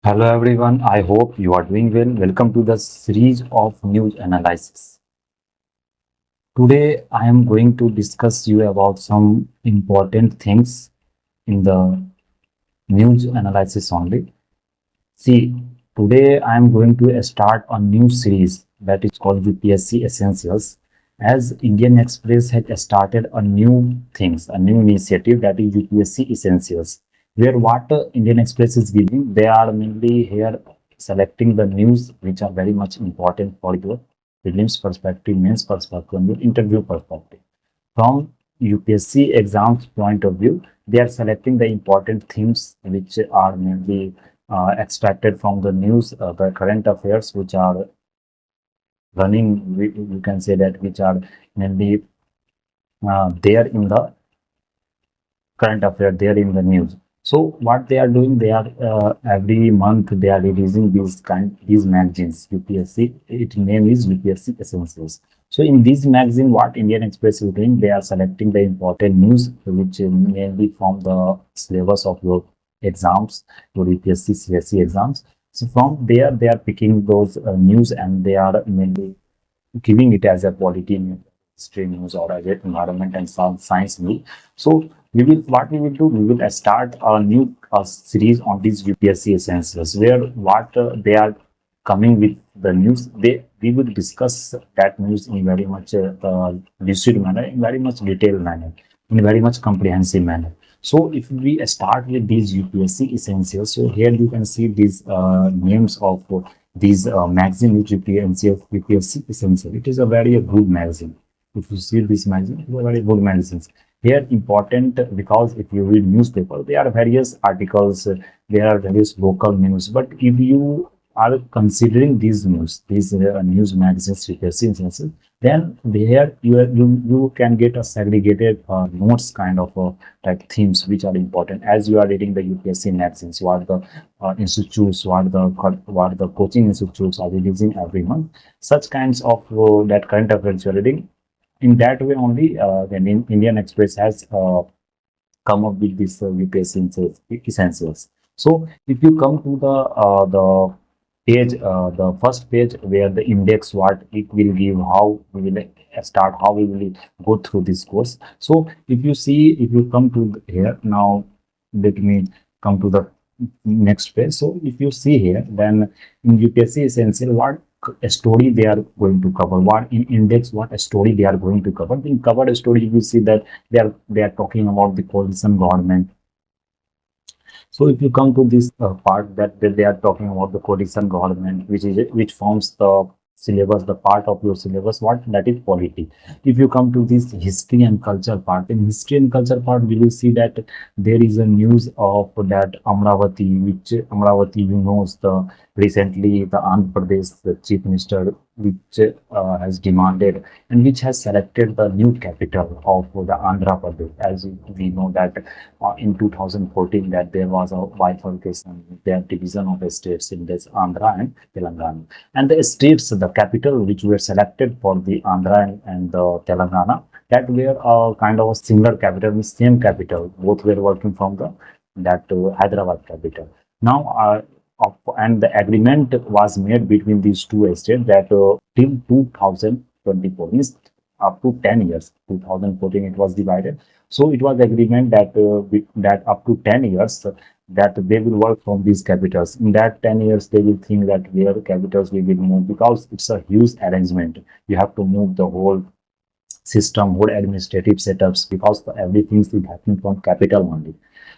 Hello everyone, I hope you are doing well. Welcome to the series of news analysis. Today I am going to discuss you about some important things in the news analysis only. See, today I am going to start a new series that is called UPSC Essentials. As Indian Express has started a new initiative that is UPSC Essentials, where what Indian Express is giving, they are mainly here selecting the news which are very much important for your prelims perspective, mains perspective, and your interview perspective. From UPSC exams point of view, they are selecting the important themes which are mainly extracted from the news, the current affairs which are running, we can say that which are mainly there in the current affair, there in the news. So what they are doing, they are every month they are releasing these magazines. UPSC, its name is UPSC Essentials. So in this magazine, what Indian Express is doing, they are selecting the important news which mainly from the syllabus of your exams, your UPSC CSC exams. So from there, they are picking those news and they are mainly giving it as a quality news, history news, or as a environment and science news. So we will do, we will start a new series on these UPSC essentials, where what they are coming with the news. They we will discuss that news in very much lucid manner, in very much detailed manner, in very much comprehensive manner. So if we start with these UPSC essentials, so here you can see these names of these magazine which UPSC essential. It is a very good magazine. If you see this magazine, it's a very good magazines. Here important because if you read newspaper, there are various articles, there are various local news. But if you are considering these news magazines, UPSC essential, then there you can get a segregated notes kind of type themes which are important as you are reading the UPSC magazines. What the institutes, what the coaching institutes are releasing every month. Such kinds of that current affairs you are reading. In that way only, Indian Express has come up with this UPSC essentials. So if you come to the page, the first page where the index, what it will give, how we will start, how we will go through this course. So if you see, if you come to here now, let me come to the next page. So if you see here, then in UPSC essential, what a story they are going to cover, what in index, what a story they are going to cover. In covered story, you will see that they are talking about the coalition government. So if you come to this part that they are talking about the coalition government, which forms the syllabus, the part of your syllabus, what that is polity. If you come to this history and culture part, in history and culture part, we will see that there is a news of that Amravati, which Amravati, you know, the recently the Andhra Pradesh the chief minister, which has demanded and which has selected the new capital of the Andhra Pradesh. As we know that in 2014 that there was a bifurcation, their division of states in this Andhra and Telangana. And the states, the capital which were selected for the Andhra and the Telangana, that were a kind of a similar capital, same capital. Both were working from the that Hyderabad capital. Now, and the agreement was made between these two states that till 2024 means up to 10 years. 2014 it was divided, so it was agreement that that up to 10 years that they will work from these capitals. In that 10 years, they will think that where capitals we will move, because it's a huge arrangement. You have to move the whole system, whole administrative setups, because everything is happening from capital only.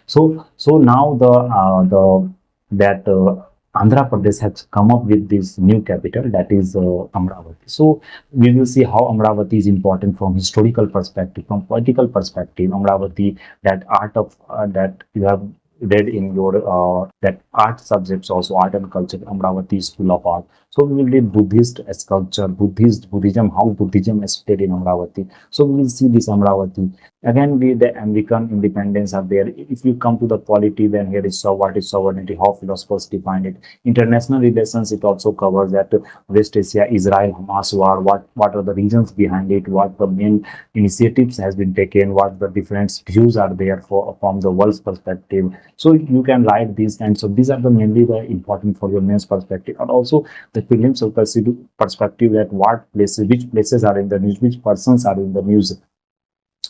So now the that Andhra Pradesh has come up with this new capital, that is Amravati. So we will see how Amravati is important from historical perspective, from political perspective. Amravati, that art of that you have read in your that art subjects, also art and culture. Amravati is full of art. So we will read Buddhist sculpture, Buddhism, how Buddhism is spread in Amravati. So we will see this Amravati. Again, the American independence are there. If you come to the polity, then here is what is sovereignty, how philosophers define it. International relations, it also covers that West Asia, Israel, Hamas war, what are the reasons behind it, what the main initiatives has been taken, what the different views are there for from the world's perspective. So you can write these kinds. So these are the mainly the important for your mains perspective, and also the films perspective that what places, which places are in the news, which persons are in the news.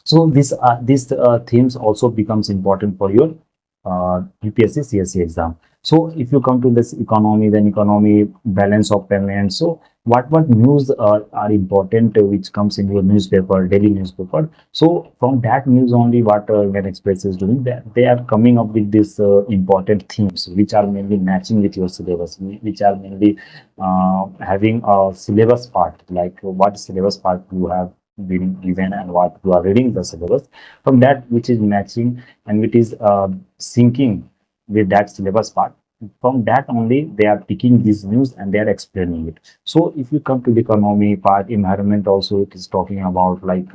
So these themes also becomes important for your UPSC CSC exam. So if you come to this economy, then economy, balance of payments. So what news are important, which comes in your newspaper, daily newspaper. So from that news only, what Indian Express is doing, that they are coming up with these important themes, which are mainly matching with your syllabus, which are mainly having a syllabus part, like what syllabus part you have been given and what you are reading the syllabus, from that which is matching and which is syncing with that syllabus part. From that only they are picking these news and they are explaining it. So if you come to the economy part, environment also, it is talking about like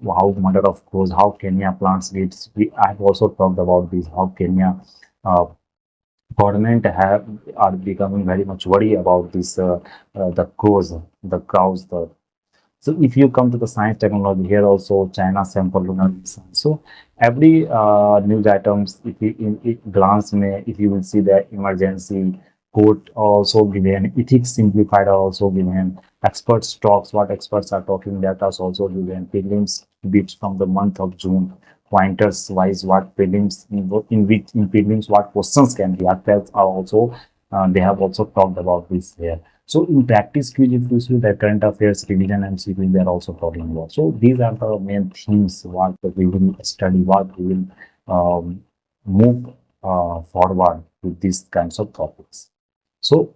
how mother of course, how Kenya plants seeds. I have also talked about this, how Kenya uh, government have are becoming very much worried about this the cows, the so if you come to the science technology, here also China sample lunar mission. So every news items, if you glance may, if you will see the emergency quote also given, ethics simplified are also given, experts talks, what experts are talking, that is also given, prelims bits from the month of June, pointers wise what prelims in which in prelims what questions can be asked are also they have also talked about this here. So in practice quiz, if you see the current affairs, revision and sequence, they are also talking about. So these are the main themes what we will study, what we will move forward with these kinds of topics. So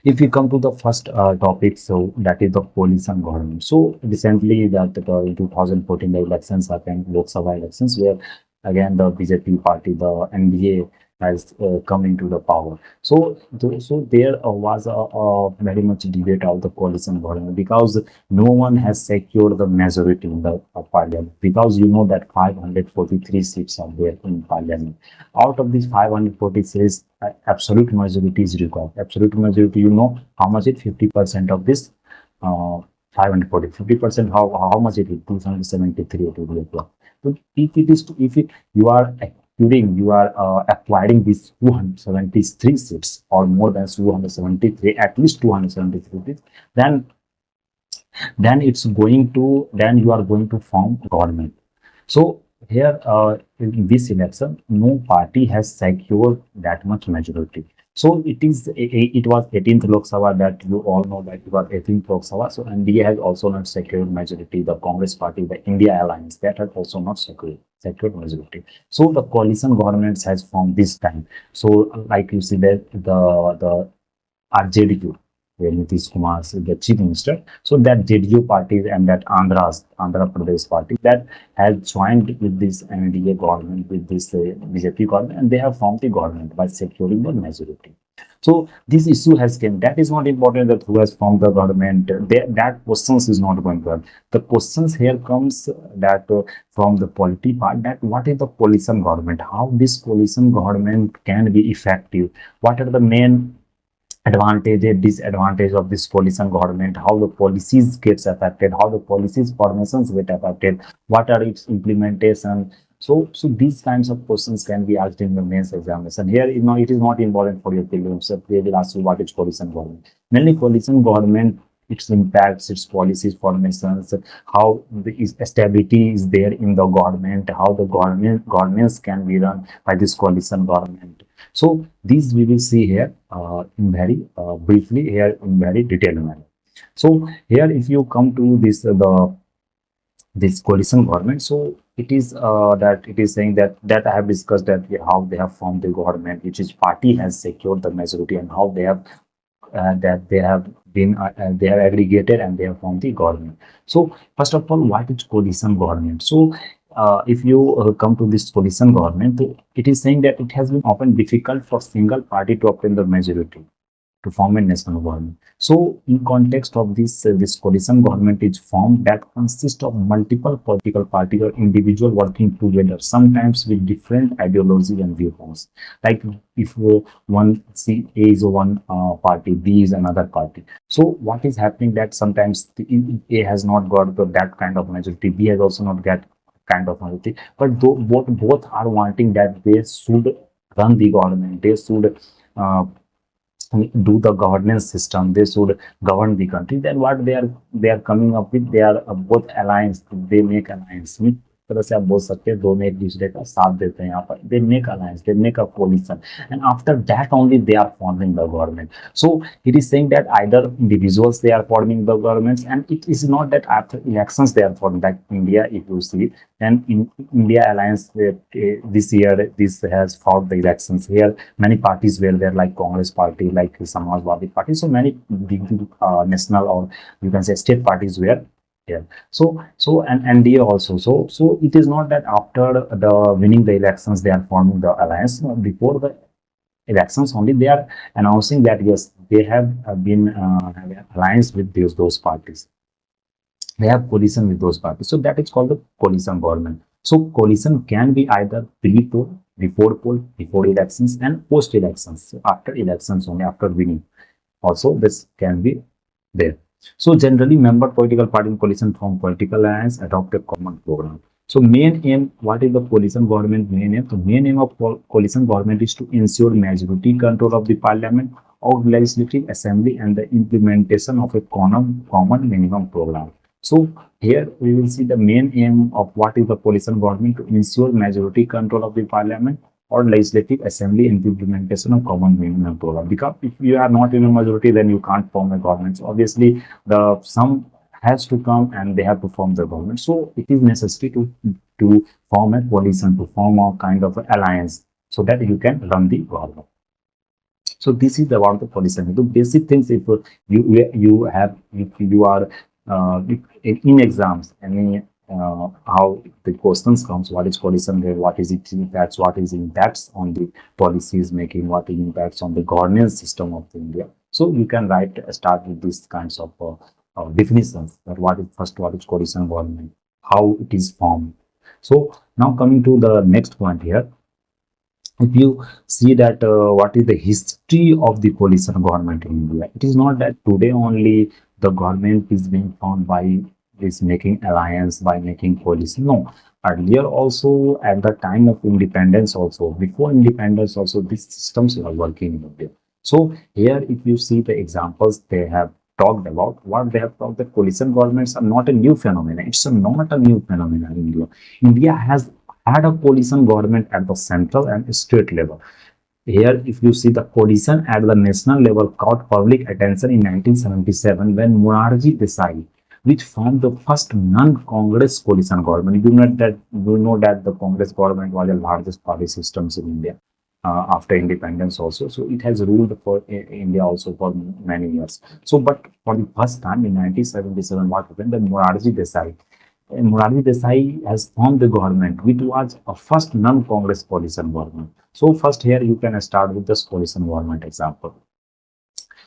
if we come to the first topic, so that is the coalition government. So recently, that in 2014, the elections happened, Lok Sabha elections, where again the BJP party, the NDA, has come into the power. So, so there was a very much debate of the coalition government because no one has secured the majority in the parliament. Because you know that 543 seats are there in parliament. Out of these 546, absolute majority is required. Absolute majority, you know how much it 50% of this uh, 540, 50%, how much it is 273 it will be applied. So if it is if it, you are you are acquiring these 273 seats or more than 273, at least 273 seats, then it's going to, then you are going to form government. So here in this election, no party has secured that much majority. So it was 18th Lok Sabha, that you all know that it was 18th Lok Sabha. So India has also not secured majority. The Congress party, the India Alliance, that has also not secured majority. So the coalition governments has formed this time. So like you see that the RJDU, where Nitish Kumar is the chief minister. So that JDU party and that Andhra Pradesh party, that has joined with this NDA government, with this BJP government, and they have formed the government by securing the majority. So this issue has came. That is not important that who has formed the government. That questions is not going to have. The questions here comes that from the polity part, that what is the coalition government? How this coalition government can be effective? What are the main advantage and disadvantage of this coalition government, how the policies gets affected, how the policies formations get affected, what are its implementation. So these kinds of questions can be asked in the mains examination. Here, you know, it is not important for your prelims. So they will ask you what is coalition government. Mainly coalition government, its impacts, its policies, formations, how the stability is there in the government, how the governments can be run by this coalition government. So these we will see here in very briefly here in very detailed manner. So here, if you come to the this coalition government, so it is that it is saying that I have discussed that how they have formed the government, which is party has secured the majority, and how they have that they have been they have aggregated and they have formed the government. So first of all, what is coalition government? So if you come to this coalition government, it is saying that it has been often difficult for single party to obtain the majority to form a national government. So, in context of this coalition government is formed that consists of multiple political parties or individual working together, sometimes with different ideology and viewpoints. Like if one C A is one party, B is another party. So what is happening that sometimes A has not got that kind of majority, B has also not got kind of majority, but both are wanting that they should run the government, they should uh, do the governance system, they should govern the country. Then what they are coming up with, they are both alliance, they make alliance में तरह से आप बोल सकते हैं दोनों एक दूसरे का साथ देते हैं यहाँ पर, they make alliance, they make a coalition, and after that only they are forming the government. So it is saying that either individuals they are forming the governments, and it is not that after elections they are forming. Like India, if you see, and in India alliance this year this has fought the elections here. Many parties were there, like Congress party, like Samajwadi party. So many big national, or you can say state parties were here. So and NDA also. So it is not that after the winning the elections they are forming the alliance. No, before the elections only they are announcing that yes, they have been have an alliance with those parties. They have coalition with those parties. So that is called the coalition government. So coalition can be either pre-poll, before poll, before elections, and post elections. So after elections only, after winning. Also, this can be there. So generally, member political party in coalition form political alliance, adopt a common program. So main aim, what is the coalition government main aim? The main aim of coalition government is to ensure majority control of the parliament, of legislative assembly, and the implementation of a common minimum program. So here we will see the main aim of what is the coalition government, to ensure majority control of the parliament or legislative assembly and implementation of common minimum program. Because if you are not in a majority, then you can't form a government. So obviously, the some has to come and they have to form the government. So it is necessary to form a coalition, to form a kind of alliance, so that you can run the government. So this is about the coalition. The basic things, if you have, if you are in exams, any how the questions comes, what is coalition there, what is it impacts, what is impacts on the policies making, what is impacts on the governance system of the India. So you can write start with these kinds of definitions, that what is first, what is coalition government, how it is formed. So now coming to the next point here, if you see that what is the history of the coalition government in India, it is not that today only the government is being formed by is making alliance, by making coalition. No, earlier also, at the time of independence also, before independence also, these systems were working in India. So here, if you see the examples they have talked about, what they have talked, the coalition governments are not a new phenomenon. It's not a new phenomenon in India. India has had a coalition government at the central and state level. Here, if you see, the coalition at the national level caught public attention in 1977 when Morarji Desai, which formed the first non-Congress coalition government. You know that the Congress government was the largest party systems in India after independence also. So it has ruled for India also for many years. So, but for the first time in 1977, what happened? The Morarji Desai has formed the government, which was a first non-Congress coalition government. So first here you can start with this coalition government example.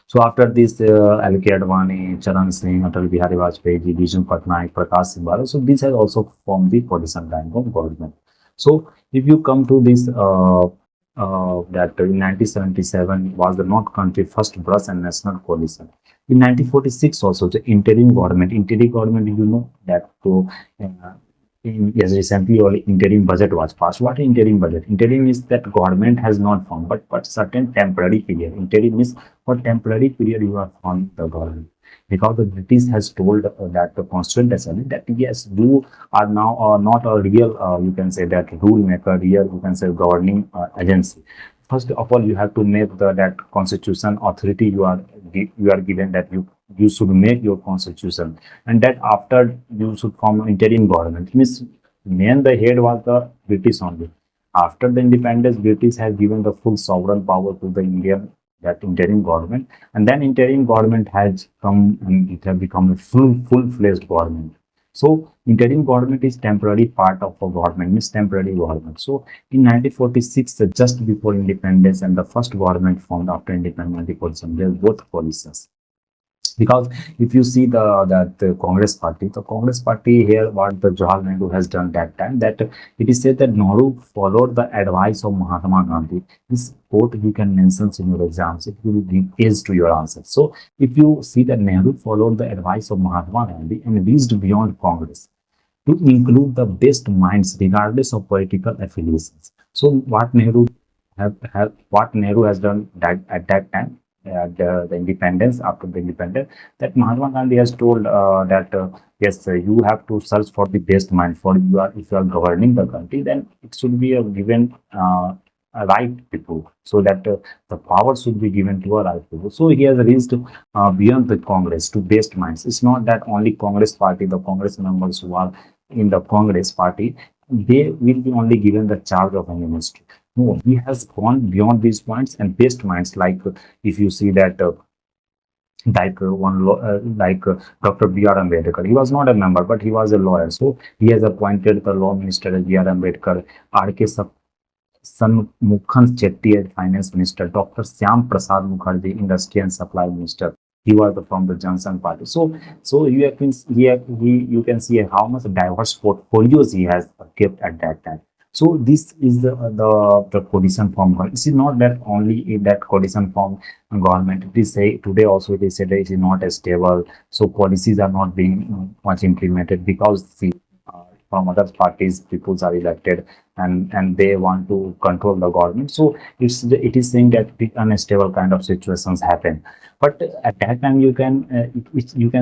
So after this, L.K. Advani, Charan Singh, Atal Bihari Vajpayee, Vijay Patnaik, Prakash Singh Baral, so this has also formed the coalition kind of government. So if you come to this, that in 1977 was the North country first brush and national coalition. In 1946 also the interim government, you know that to yes, recently only interim budget was passed. What is interim budget? Interim is that government has not formed, but certain temporary period. Interim is for temporary period you are forming the government. Because the British has told that the Constituent Assembly that yes, you are now not a real, you can say that rule maker, real, you can say governing agency. First of all, you have to make that constitution authority. You are given that you should make your constitution, and that after you should form an interim government. Means main the head was the British only. After the independence, British has given the full sovereign power to the Indian, that interim government, and then interim government has come and it has become a full-fledged government. So interim government is temporary part of a government, means temporary government. So in 1946, just before independence, and the first government formed after independence, the coalition, they are both coalitions. Because if you see the Congress party here, what the Jawaharlal Nehru has done that time, that it is said that Nehru followed the advice of Mahatma Gandhi. This quote you can mention in your exams, it will give edge to your answer. So if you see that Nehru followed the advice of Mahatma Gandhi and reached beyond Congress to include the best minds regardless of political affiliations. So what Nehru has done that at that time, the independence, after the independence, that Mahatma Gandhi has told that yes, you have to search for the best mind for you are, if you are governing the country, then it should be a given right people, so that the power should be given to a right people. So he has reached beyond the Congress to best minds. It's not that only Congress party, the Congress members who are in the Congress party, they will be only given the charge of an ministry. No, he has gone beyond these points and best minds. Like if you see that, Dr. B.R. Ambedkar, he was not a member, but he was a lawyer. So he has appointed the law minister as B.R. Ambedkar, R.K. Sanmukhan Chetty as finance minister, Dr. Syam Prasad Mukherjee, industry and supply minister. He was from the Johnson party. So you can you can see how much diverse portfolios he has kept at that time. So this is the coalition form. This is not that only in that coalition form government. It is say today also it is said that it is not as stable. So policies are not being much implemented because see, from other parties peoples are elected, and they want to control the government. So it is saying that unstable kind of situations happen. But at that time you can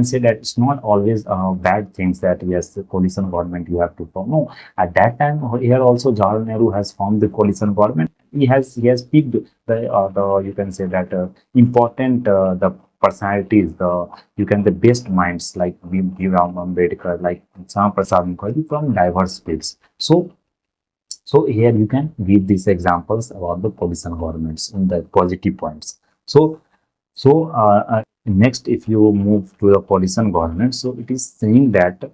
say that it's not always bad things that yes, the coalition government you have to form. No, at that time here also Jawaharlal Nehru has formed the coalition government. He has picked the you can say that important the personalities, the you can the best minds like Bhiram Ambedkar, like Sam Prasad Mukherjee from diverse fields. So here you can give these examples about the coalition governments in the positive points. So next, if you move to the coalition government, so it is saying that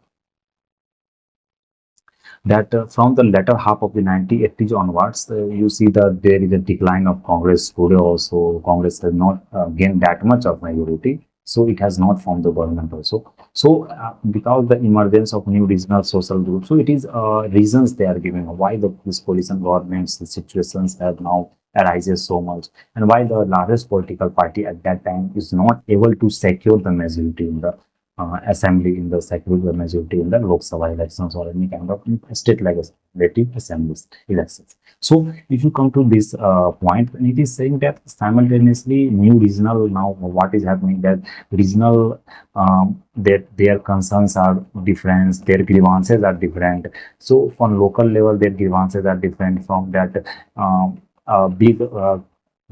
from the latter half of the 1980s onwards, you see that there is a decline of Congress. Today also, Congress has not gained that much of majority, so it has not formed the government also. So because the emergence of new regional social groups, so it is reasons they are giving why this coalition governments, the situations have now arises so much, and why the largest political party at that time is not able to secure the majority in the assembly, in the secular majority in the Lok Sabha elections or any kind of state legislative assemblies elections. So if you come to this point, it is saying that simultaneously new regional, now what is happening, that regional that their concerns are different, their grievances are different. So from local level their grievances are different from that big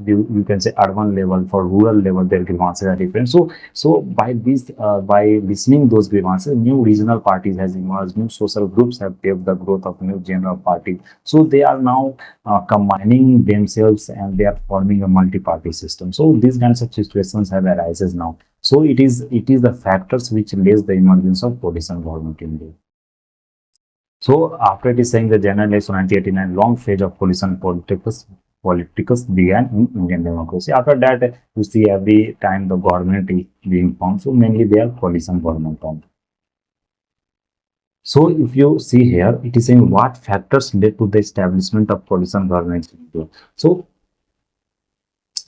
you can say urban level. For rural level their grievances are different. So by this by listening those grievances, new regional parties has emerged, new social groups have paved the growth of new general party. So they are now combining themselves and they are forming a multi-party system. So these kinds of situations have arises now. So it is the factors which lays the emergence of coalition government in India. So after it is saying the general election 1989, long phase of coalition politics began in Indian democracy. After that, you see every time the government is being formed, so mainly they are coalition government formed. So if you see here, it is saying what factors led to the establishment of coalition government in India. So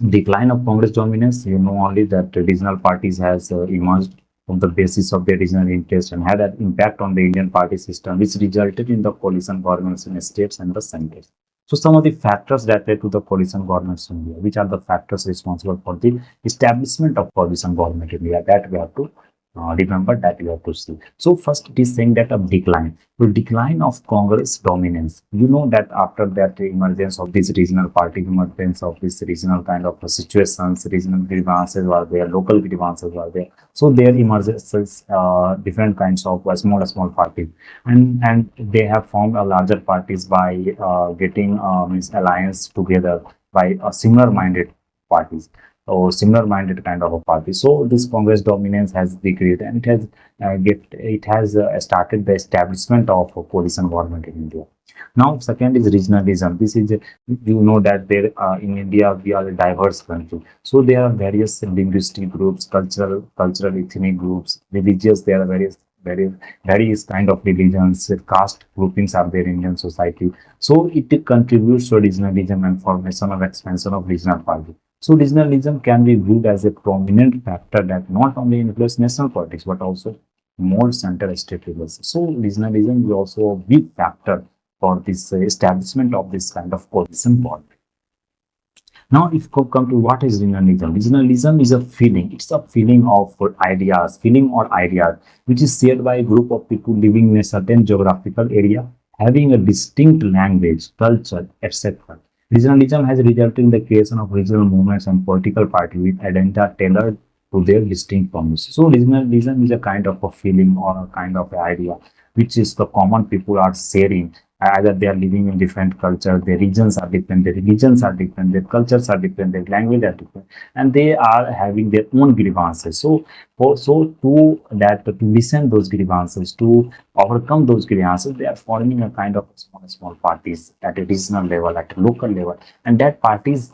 decline of Congress dominance, you know only that regional parties has emerged on the basis of their regional interest and had an impact on the Indian party system, which resulted in the coalition governments in states and the centers. So some of the factors that led to the coalition governments in India, which are the factors responsible for the establishment of coalition government in India, that we have to remember, that you have to see. So first it is saying that a decline. The decline of Congress dominance. You know that after that emergence of this regional party, emergence of this regional kind of situations, regional grievances were there, local grievances were there. So there emerges different kinds of small parties, and they have formed a larger parties by getting means alliance together by similar minded parties. or similar minded kind of a party. So this Congress dominance has decreased, and it has started the establishment of a coalition government in India. Now, second is regionalism. This is, you know, that there in India we are a diverse country. So there are various linguistic groups, cultural ethnic groups, religious. There are various kind of religions, caste groupings are there in Indian society. So it contributes to regionalism and formation of expansion of regional party. So regionalism can be viewed as a prominent factor that not only influence national politics but also more center state relations. So regionalism is also a big factor for this establishment of this kind of coalition bond. Now, if you come to what is regionalism, regionalism is a feeling. It's a feeling of feeling or ideas, which is shared by a group of people living in a certain geographical area, having a distinct language, culture, etc. Regionalism has resulted in the creation of regional movements and political parties with identity tailored to their distinct forms. So, regionalism is a kind of a feeling or a kind of idea, which is the common people are sharing. Either they are living in different culture, their regions are different, their religions are different, their cultures are different, their language are different, and they are having their own grievances. So to that, to listen those grievances, to overcome those grievances, they are forming a kind of small parties at a regional level, at a local level, and that parties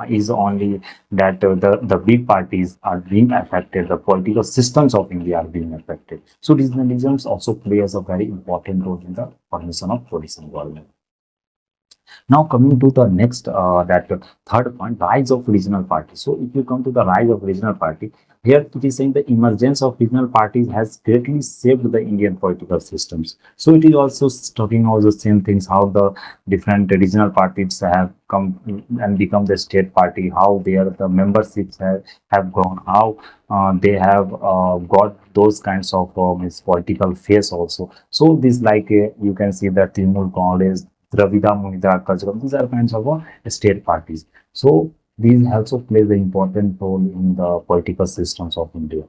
is only that the big parties are being affected, the political systems of India are being affected. So regionalism also plays a very important role in the formation of coalition government. Now coming to the next, that third point, rise of regional parties. So if you come to the rise of regional party, here it is saying the emergence of regional parties has greatly shaped the Indian political systems. So it is also talking about the same things, how the different regional parties have come and become the state party, how the memberships have grown, how they have got those kinds of political phase also. So this like you can see that Trinamool Congress, Dravida Munida Kajaram, these are kinds of state parties. So these also plays an important role in the political systems of India.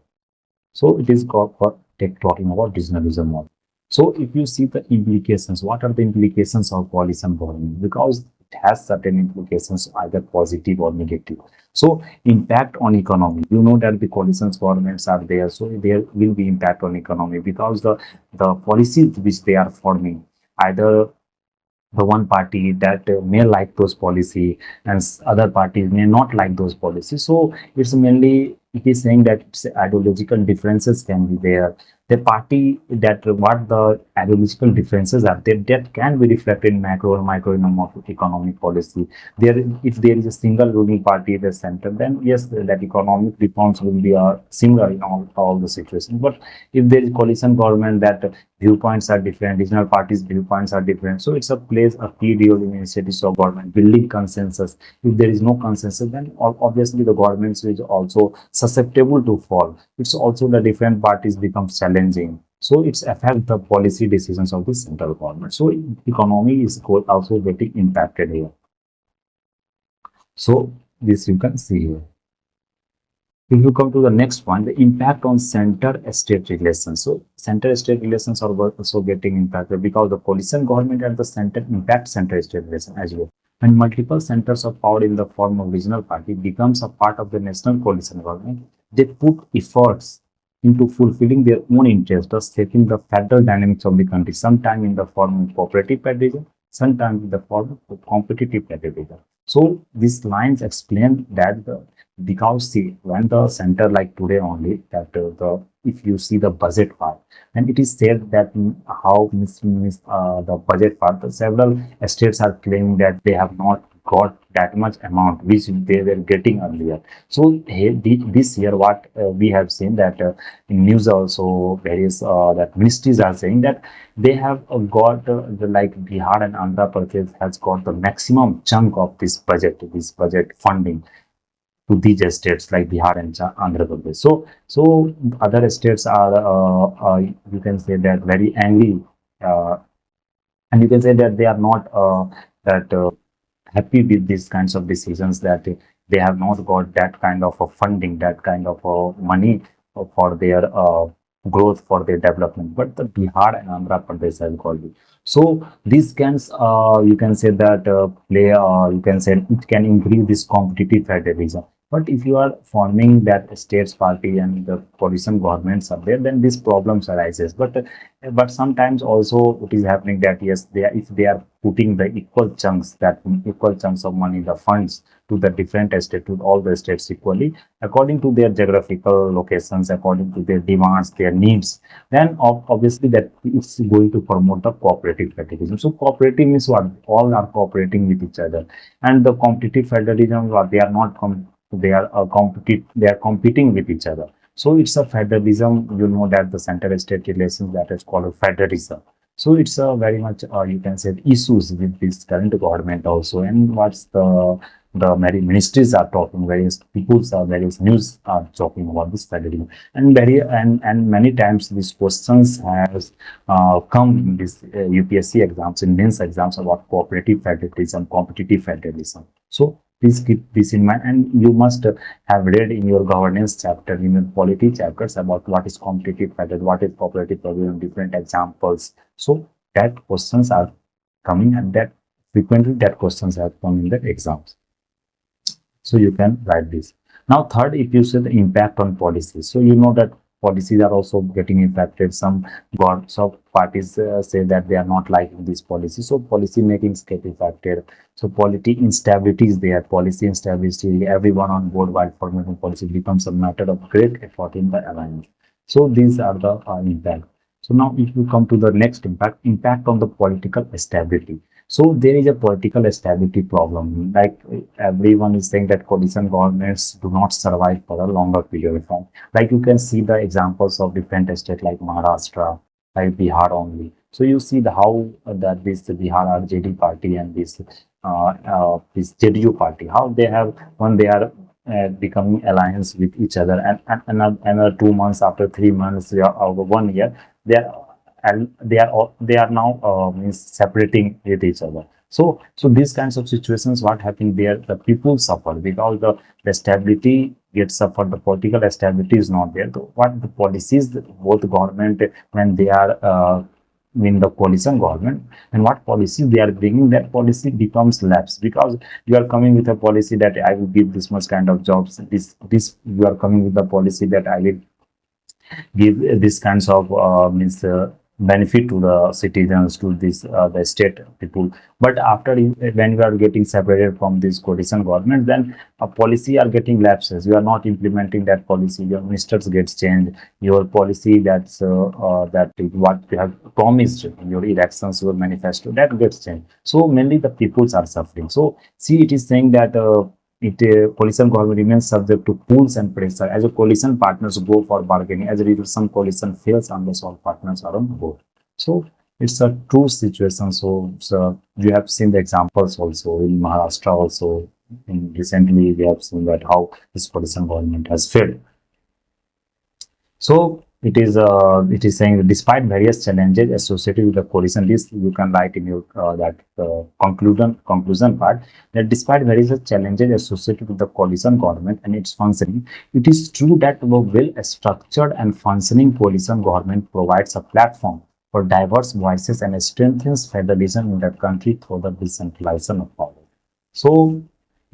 So it is called for talking about regionalism more. So if you see the implications, what are the implications of coalition government? Because it has certain implications, either positive or negative. So impact on economy. You know that the coalitions governments are there, so there will be impact on economy because the policies which they are forming, either the one party that may like those policy and other parties may not like those policies. So it's mainly it is saying that ideological differences can be there. The party that what the ideological differences are there, that can be reflected in macro or economic policy. There, if there is a single ruling party in the center, then yes, that economic reforms will be similar in all the situations. But if there is coalition government, that viewpoints are different, regional parties viewpoints are different, so it's a plays a key role in initiatives of government building consensus. If there is no consensus, then obviously the governments is also susceptible to fall. It's also the different parties become challenging, so it's affect the policy decisions of the central government. So economy is also getting impacted here. So this you can see here. If you come to the next one, the impact on center-state relations. So center-state relations are also getting impacted because the coalition government at the center impact center-state relations as well. When multiple centers of power in the form of regional party becomes a part of the national coalition government, they put efforts into fulfilling their own interests, thus shaping the federal dynamics of the country, sometimes in the form of cooperative federalism, sometimes in the form of competitive federalism. So these lines explain that because see when the center like today only that the if you see the budget part, and it is said that how the budget part, the several states are claiming that they have not got that much amount which they were getting earlier. So this year what we have seen that in news also various that ministries are saying that they have got the like Bihar and Andhra Pradesh has got the maximum chunk of this budget funding to these states like Bihar and Andhra Pradesh. So other states are you can say that very angry, uh, and you can say that they are not that happy with these kinds of decisions, that they have not got that kind of funding, that kind of money for their growth, for their development. But the Bihar and Andhra Pradesh has got it. So these can you can say that play you can say it can increase this competitive federalism. But if you are forming that states party and the coalition governments are there, then these problems arises. But sometimes also it is happening that yes, they are, if they are putting the equal chunks of money, the funds to the different estate, to all the states equally, according to their geographical locations, according to their demands, their needs, then obviously that it's going to promote the cooperative federalism. So cooperative means what? All are cooperating with each other, and the competitive federalism, what they are not they are competing with each other. So it's a federalism. You know that the center-state relations, that is called a federalism. So it's a very much you can say issues with this current government also, and what's the many ministries are talking, various peoples are various news are talking about this federalism, and many times these questions has come in this UPSC exams, in mains exams, about cooperative federalism, competitive federalism. So please keep this in mind, and you must have read in your governance chapter, in your polity chapters, about what is competitive federalism, what is cooperative federalism, different examples. So that questions are coming, and that frequently that questions have come in the exams. So you can write this. Now, third, if you say the impact on policies, so you know that policies are also getting impacted. Some parties say that they are not liking this policy, so policy makings get impacted. So policy instability is there, policy instability. Everyone on board while formulating policy becomes a matter of great effort in the alignment. So these are the impact. So now, if you come to the next impact on the political stability. So there is a political stability problem. Like everyone is saying that coalition governments do not survive for a longer period of time. Like you can see the examples of different states like Maharashtra, like Bihar only. So you see the how that this Bihar RJD party and this JDU party, how they have, when they are becoming alliance with each other, and another 2 months, after 3 months, or 1 year, they are, and they are now means separating with each other. So these kinds of situations, what happened there, the people suffer because the stability gets suffered, the political stability is not there. So what the policies, both government, when they are in the coalition government, and what policy they are bringing, that policy becomes lapse, because you are coming with a policy that I will give this much kind of jobs, this you are coming with the policy that I will give this kinds of means benefit to the citizens, to this the state people. But after when you are getting separated from this coalition government, then a policy are getting lapses, you are not implementing that policy, your ministers gets changed, your policy that what you have promised in your elections, your manifesto, that gets changed. So mainly the peoples are suffering. So see, it is saying that coalition government remains subject to pulls and pressure as a coalition partners go for bargaining. As a result, some coalition fails unless all partners are on board. So it's a true situation. So we have seen the examples also in Maharashtra also. Recently, we have seen that how this coalition government has failed. So it is saying that despite various challenges associated with the coalition list, you can write in your that conclusion part, that despite various challenges associated with the coalition government and its functioning, it is true that a well-structured and functioning coalition government provides a platform for diverse voices and strengthens federalism in the country through the decentralization of power. So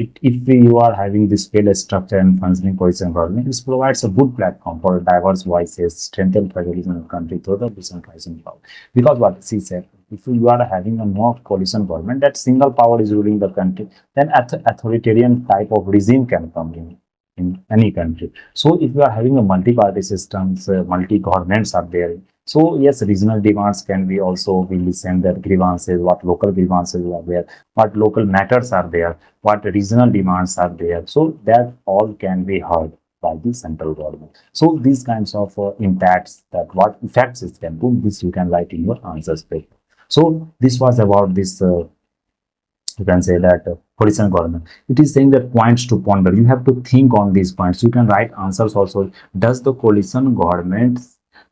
if you are having this well structured and functioning coalition government, this provides a good platform for diverse voices, strengthen federalism in the country through the decentralization power. Because what she said, if you are having a more coalition government, that single power is ruling the country, then authoritarian type of regime can come in any country. So if you are having a multi-party systems, multi-governments are there. So yes, regional demands can be also be listened, their grievances, what local grievances are there, what local matters are there, what regional demands are there. So that all can be heard by the central government. So these kinds of impacts, that what effects it can do, this you can write in your answers paper. So this was about this you can say that coalition government. It is saying that points to ponder. You have to think on these points. You can write answers also. Does the coalition government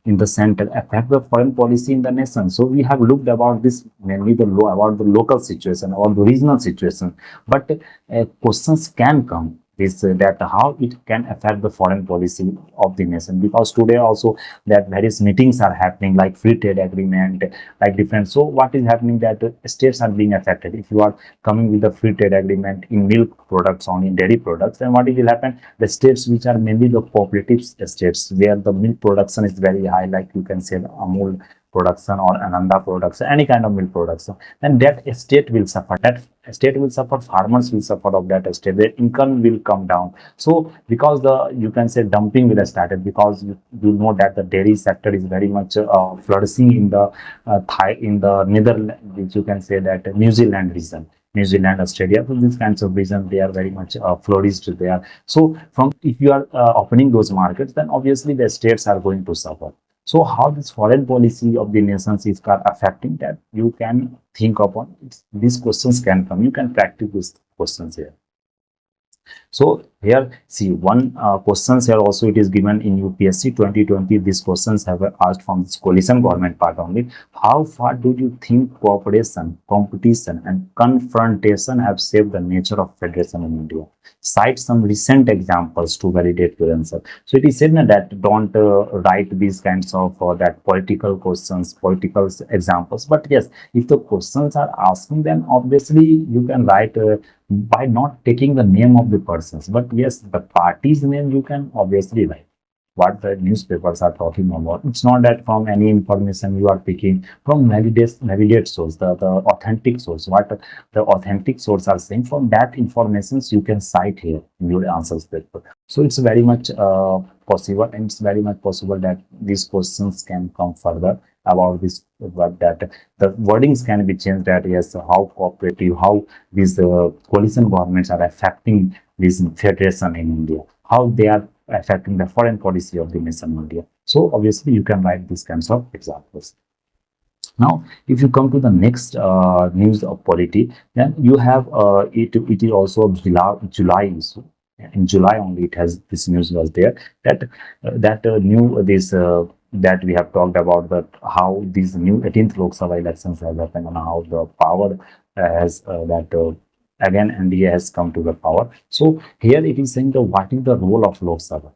in the center affect the foreign policy in the nation? So we have looked about this, mainly the law about the local situation or the regional situation, but questions can come this that how it can affect the foreign policy of the nation, because today also that various meetings are happening like free trade agreement, like different. So what is happening that states are being affected. If you are coming with the free trade agreement in milk products, on in dairy products, then what will happen, the states which are mainly the cooperative states where the milk production is very high, like you can say the Amul production or Ananda production, any kind of milk production, then that state will suffer. That state will suffer, farmers will suffer of that state, their income will come down. So because the, you can say, dumping will have started, because you know that the dairy sector is very much flourishing in the in the Netherlands, which you can say that New Zealand region, New Zealand, Australia. So these kinds of regions, they are very much flourished there. So from, if you are opening those markets, then obviously the states are going to suffer. So how this foreign policy of the nations is affecting that, you can think upon. These questions can come. You can practice these questions here. So here, see one questions here also it is given in UPSC 2020. These questions have asked from this coalition government part only. How far do you think cooperation, competition, and confrontation have shaped the nature of federation in India? Cite some recent examples to validate your answer. So it is said that don't write these kinds of that political questions, political examples. But yes, if the questions are asking, then obviously you can write by not taking the name of the persons. But yes, the party's name you can obviously write what the newspapers are talking about. It's not that from any information you are picking from validate source, the authentic source, what the authentic source are saying. From that information you can cite here in your answers paper. So it's very much possible, and it's very much possible that these questions can come further about this, but that the wordings can be changed, that yes, how cooperative, how these coalition governments are affecting this federation in India, how they are affecting the foreign policy of the nation India. So obviously you can write these kinds of examples. Now, if you come to the next news of polity, then you have it is also July issue. In July only it has, this news was there, that new this that we have talked about, that how these new 18th Lok Sabha elections have happened, and how the power has that again NDA has come to the power. So here it is saying the what is the role of Lok Sabha,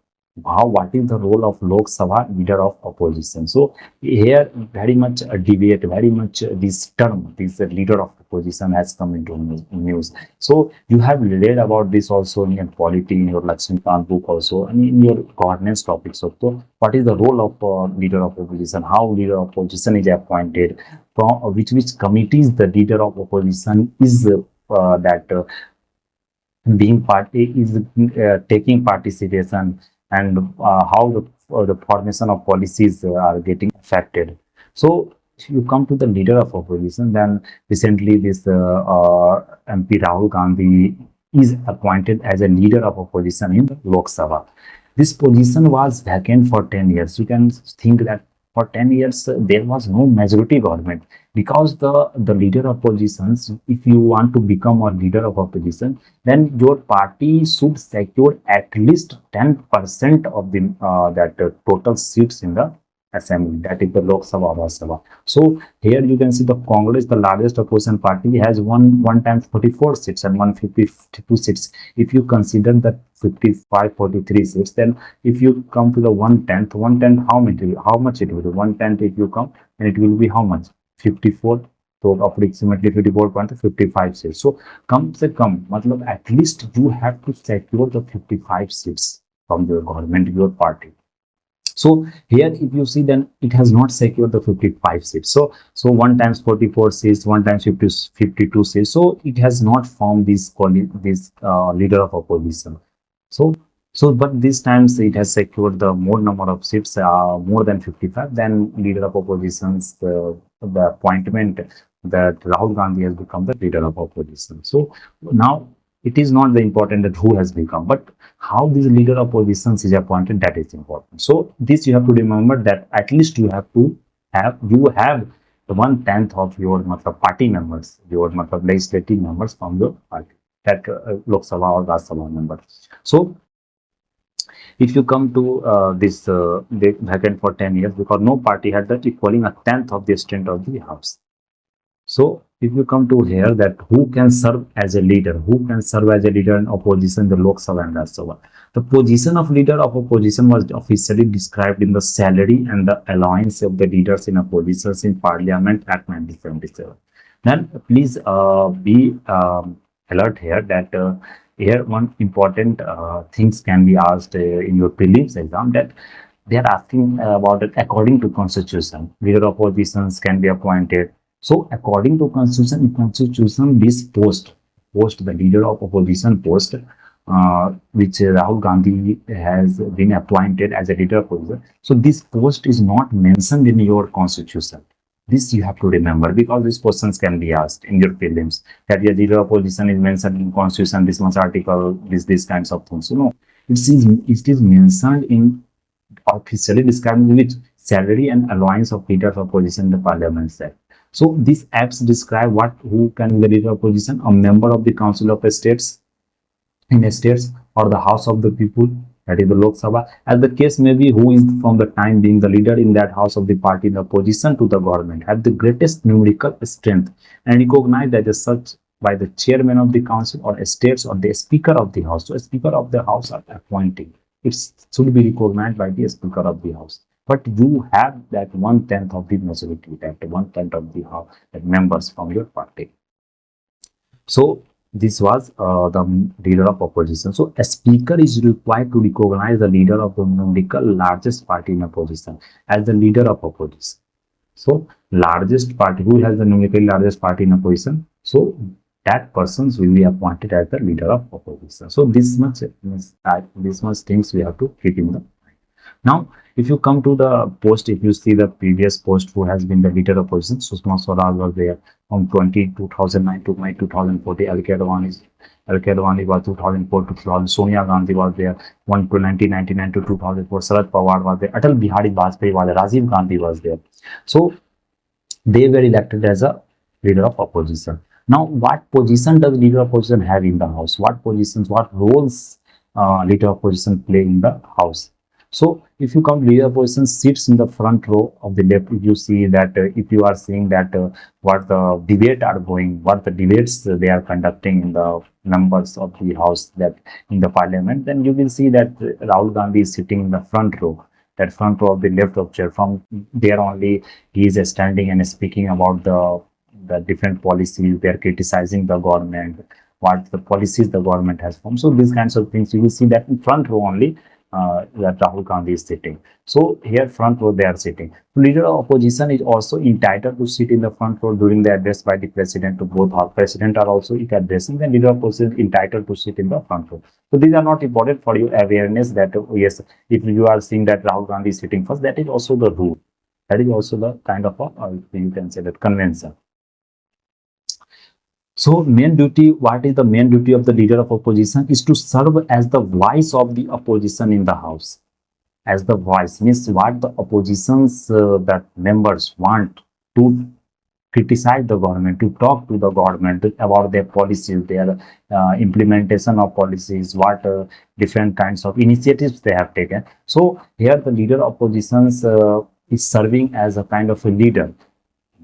how, what is the role of Lok Sabha leader of opposition. So here very much a debate, very much this term, this leader of opposition has come into news. So you have read about this also in your polity, in your Lakshmikant book also, and in your governance topics also. What is the role of leader of opposition, how leader of opposition is appointed, from which committees the leader of opposition is that being party is taking participation, and how the formation of policies are getting affected. So if you come to the leader of opposition, then recently this MP Rahul Gandhi is appointed as a leader of opposition in the Lok Sabha. This position was vacant for 10 years. You can think that for 10 years there was no majority government, because the leader of oppositions, if you want to become a leader of opposition, then your party should secure at least 10% of the that total seats in the assembly, that is the Lok Sabha or Rajya Sabha. So here you can see the Congress, the largest opposition party, has one times 44 seats and 152 seats. If you consider that 55 43 seats, then if you come to the one tenth, how much it will be? One tenth if you come, then it will be how much? 54. So approximately 54.55 seats. So come se come, matlab at least you have to secure the 55 seats from your government, your party. So here if you see, then it has not secured the 55 seats. So 1 times 44 seats, 1 times 52 seats. So it has not formed this leader of opposition. So but this times it has secured the more number of seats, more than 55. Then leader of opposition's the appointment, that Rahul Gandhi has become the leader of opposition. So now it is not the important that who has become, but how this leader of opposition is appointed, that is important. So this you have to remember, that at least you have the one tenth of your party members, your legislative members from your party, that Lok Sabha or Rajya Sabha members. So if you come to this vacant for 10 years, because no party had that equaling a tenth of the strength of the house. So if you come to here, that who can serve as a leader, who can serve as a leader in opposition, the Lok Sabha and Rajya Sabha. The position of leader of opposition was officially described in the salary and the allowance of the leaders in oppositions in Parliament Act 1977. Then please be alert here that here one important things can be asked in your prelims exam, that they are asking about it according to constitution. Leader of oppositions can be appointed. So according to constitution, this post the leader of opposition post, which Rahul Gandhi has been appointed as a leader of opposition. So this post is not mentioned in your constitution. This you have to remember, because these questions can be asked in your prelims, that your leader of opposition is mentioned in constitution, this much article, this kinds of things. It is mentioned in officially describing which salary and allowance of leader of opposition in the parliament set. So these acts describe what who can be the leader of opposition: a member of the council of states in states, or the house of the people, that is the Lok Sabha, as the case may be, who is from the time being the leader in that house of the party in opposition to the government, have the greatest numerical strength and recognized as such by the chairman of the council or states or the speaker of the house. So a speaker of the house are appointing. It should be recognized by the speaker of the house. But you have that 1/10 of the majority, that 1/10 of the house, that members from your party. So this was the leader of opposition. So a speaker is required to recognize the leader of the numerical largest party in opposition as the leader of opposition. So largest party, who has the numerically largest party in opposition, so that persons will be appointed as the leader of opposition. So this much things we have to keep in the. Now, if you come to the post, if you see the previous post who has been the leader of opposition, Sushma Swaraj was there from 2009 to May 2040. Al-Kedwani was 2004 to 2000. Sonia Gandhi was there 1999 to 2004. Sharad Pawar was there. Atal Bihari Vajpayee was there. Rajiv Gandhi was there. So they were elected as a leader of opposition. Now, what position does leader of opposition have in the house? What positions, what roles leader of opposition play in the house? So if you come, leader opposition sits in the front row of the left. If you see that, if you are seeing that what the debate are going, what the debates they are conducting in the members of the house, that in the parliament, then you will see that Rahul Gandhi is sitting in the front row, that front row of the left of chair. From there only he is standing and speaking about the different policies. They are criticizing the government, what the policies the government has formed. So these kinds of things you will see that in front row only, that Rahul Gandhi is sitting. So here front row they are sitting. Leader of opposition is also entitled to sit in the front row during the address by the president to both our president are also addressing. The leader of opposition is entitled to sit in the front row. So these are not important for your awareness that yes, if you are seeing that Rahul Gandhi is sitting first, that is also the rule. That is also the kind of you can say that convention. So main duty, what is the main duty of the leader of opposition is to serve as the voice of the opposition in the house. As the voice means what the opposition's that members want to criticize the government, to talk to the government about their policies, their implementation of policies, what different kinds of initiatives they have taken. So here the leader of oppositions is serving as a kind of a leader.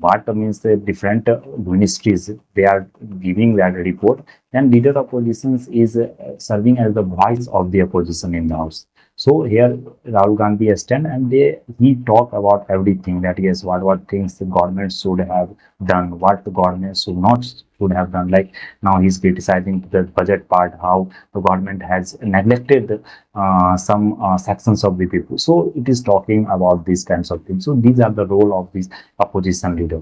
What means the different ministries they are giving that report, then leader of opposition is serving as the voice of the opposition in the house. So here Rahul Gandhi stand and he talk about everything, that yes, what things the government should have done, what the government should have done. Like now he's criticizing the budget part, how the government has neglected some sections of the people. So it is talking about these kinds of things. So these are the role of this opposition leader.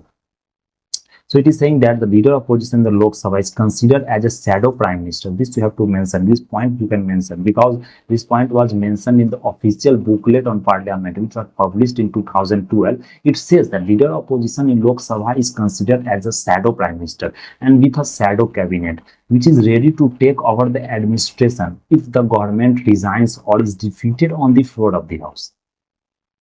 So it is saying that the leader of opposition in the Lok Sabha is considered as a shadow prime minister. This you have to mention. This point you can mention because this point was mentioned in the official booklet on parliament, which was published in 2012. It says that leader of opposition in Lok Sabha is considered as a shadow prime minister and with a shadow cabinet, which is ready to take over the administration if the government resigns or is defeated on the floor of the house.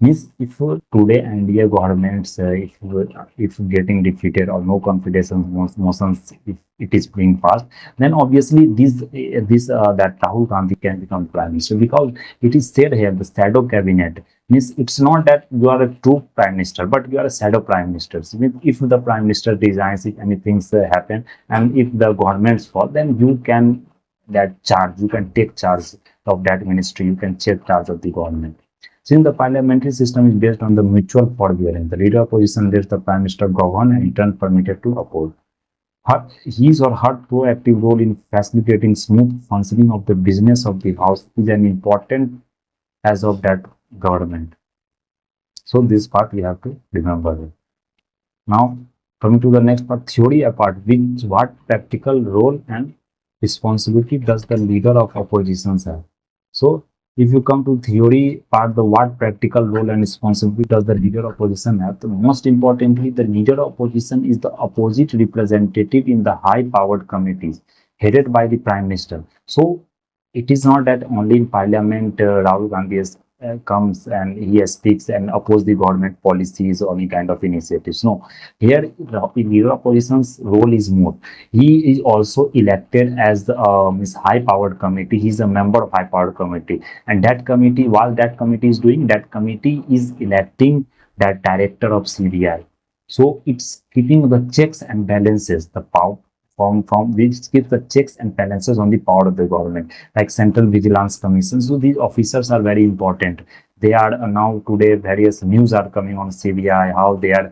Means if today India governments if getting defeated or no confidence motions if it is being passed, then obviously this that Rahul Gandhi can become prime minister, because it is said here the shadow cabinet means it's not that you are a true prime minister, but you are a shadow prime minister. So if the prime minister resigns, if anything happen, and if the governments fall, then you can that charge, you can take charge of that ministry, you can take charge of the government. Since the parliamentary system is based on the mutual forbearance, the leader opposition lets the prime minister govern and in turn permitted to oppose. His or her proactive role in facilitating smooth functioning of the business of the house is an important as of that government. So this part we have to remember. Now coming to the next part, theory apart, which what practical role and responsibility does the leader of oppositions have? So if you come to theory part, the what practical role and responsibility does the leader of opposition have? The most importantly, the leader of opposition is the opposite representative in the high-powered committees headed by the prime minister. So it is not that only in parliament Rahul Gandhi comes and he speaks and oppose the government policies or any kind of initiatives. No, here the leader opposition's role is more. He is also elected as the his high-powered committee. He is a member of high-powered committee, and that committee, while that committee is doing, that committee is electing that director of CBI. So it's keeping the checks and balances, the power from which keeps the checks and balances on the power of the government, like Central Vigilance Commission. So these officers are very important. They are now today various news are coming on CBI, how they are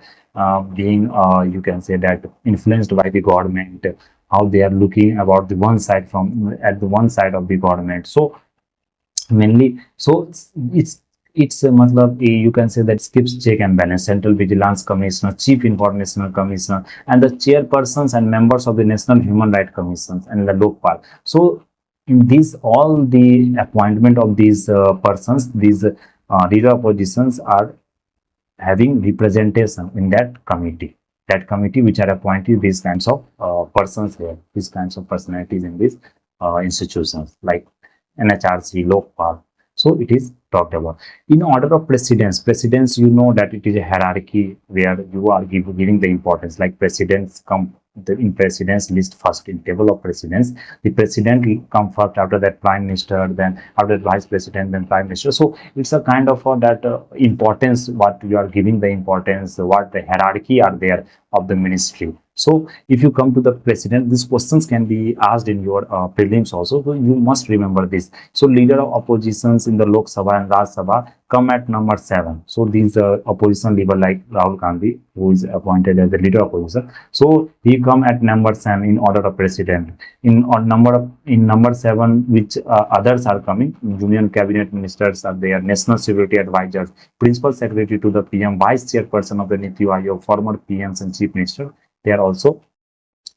being you can say that influenced by the government, how they are looking about the one side from at the one side of the government. So mainly, so it's matlab, you can say that skips check and balance. Central Vigilance Commissioner, Chief Information Commissioner, and the chairpersons and members of the National Human Rights Commissions and the Lokpal. So in these all the appointment of these persons, these leader positions are having representation in that committee. That committee which are appointed these kinds of persons here, these kinds of personalities in these institutions like NHRC, Lokpal. So it is talked about. In order of precedence, you know that it is a hierarchy where you are giving the importance. Like presidents come in president's list first in table of precedence. The president will come first, after that prime minister, then after that vice president, then prime minister. So it's a kind of that importance what you are giving the importance, what the hierarchy are there of the ministry. So if you come to the president, these questions can be asked in your prelims also. So you must remember this. So leader of oppositions in the Lok Sabha and Raj Sabha come at number 7. So these opposition leader like Rahul Gandhi, who is appointed as the leader of opposition. So he come at number 7 in order of president. In number 7, which others are coming, union cabinet ministers are there, national security advisors, principal secretary to the PM, vice chairperson of the Niti Aayog, former PMs and chief minister. They are also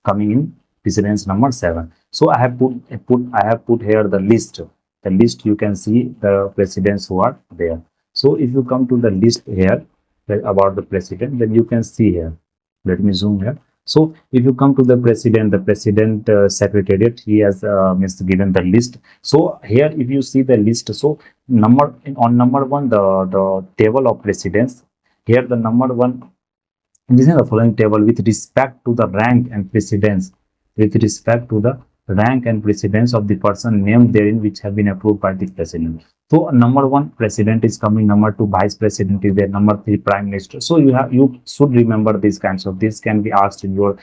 coming in precedence number 7. So I have put here the list. The list, you can see the presidents who are there. So if you come to the list here about the president, then you can see here. Let me zoom here. So if you come to the president secretariat, he has given the list. So here, if you see the list, so on number 1, the table of presidents. Here the number 1. This is the following table with respect to the rank and precedence, of the person named therein which have been approved by the president. So number 1 president is coming, number 2 vice president is there, number 3 prime minister. So you should remember these kinds of, this can be asked in your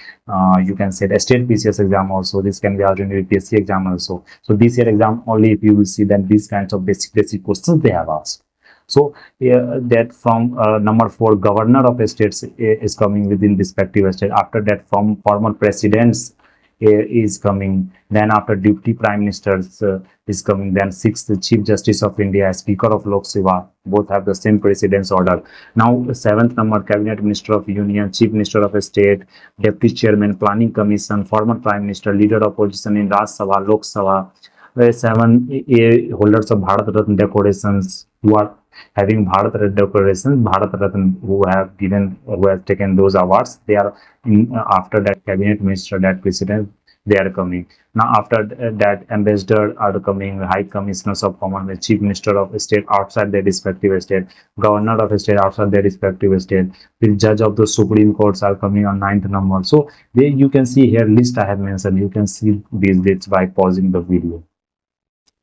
you can say the state PCS exam also, this can be asked in your PSC exam also. So this year exam only, if you will see, then these kinds of basic questions they have asked. So that from number 4 governor of states is coming within respective state. After that, from former presidents is coming. Then after deputy prime ministers is coming. Then 6th chief justice of India, speaker of Lok Sabha, both have the same precedence order. Now 7th number cabinet minister of union, chief minister of a state, deputy chairman, planning commission, former prime minister, leader of opposition in Raj Sabha, Lok Sabha. 7 holders of Bharat Ratna decorations who are having Bharat Ratna decorations, Bharat Ratna, who have taken those awards. They are in, after that cabinet minister, that president, they are coming. Now after that, ambassador are coming, high commissioners of commonwealth, chief minister of state outside their respective state, governor of state outside their respective state, the judge of the supreme courts are coming on ninth number. So there you can see here list I have mentioned. You can see these dates by pausing the video.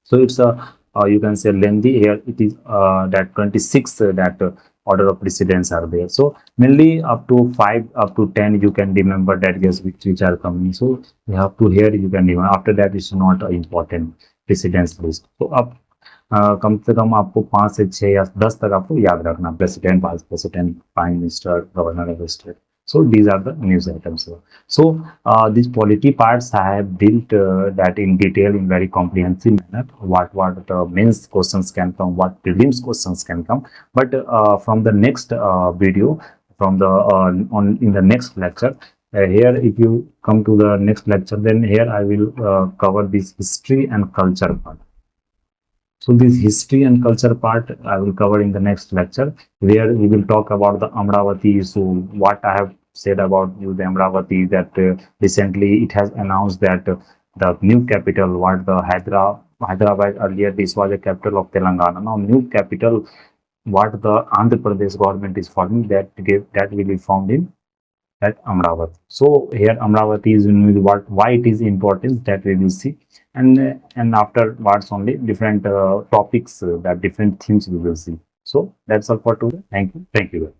So it's a you can say lengthy here. It is that 26 that order of precedence are there. So mainly up to 5 up to 10 you can remember that yes which are coming. So you have to here you can remember. After that it's not important precedence list. So up कम से कम आपको 5 से 6 या 10 तक आपको याद रखना president vice president prime minister governor of state. So these are the news items. So these polity parts I have built that in detail in very comprehensive manner. What mains questions can come, what prelims questions can come. But from the next video, from the on in the next lecture, here if you come to the next lecture, then here I will cover this history and culture part. So this history and culture part I will cover in the next lecture, where we will talk about the Amravati issue. What I have said about you, the Amravati, that recently it has announced that the new capital, what the Hyderabad earlier, this was the capital of Telangana. Now new capital, what the Andhra Pradesh government is forming, that will be found in at Amravati. So here Amravati is what why it is important that we will see, and afterwards only different topics that different themes we will see. So that's all for today. Thank you. Thank you.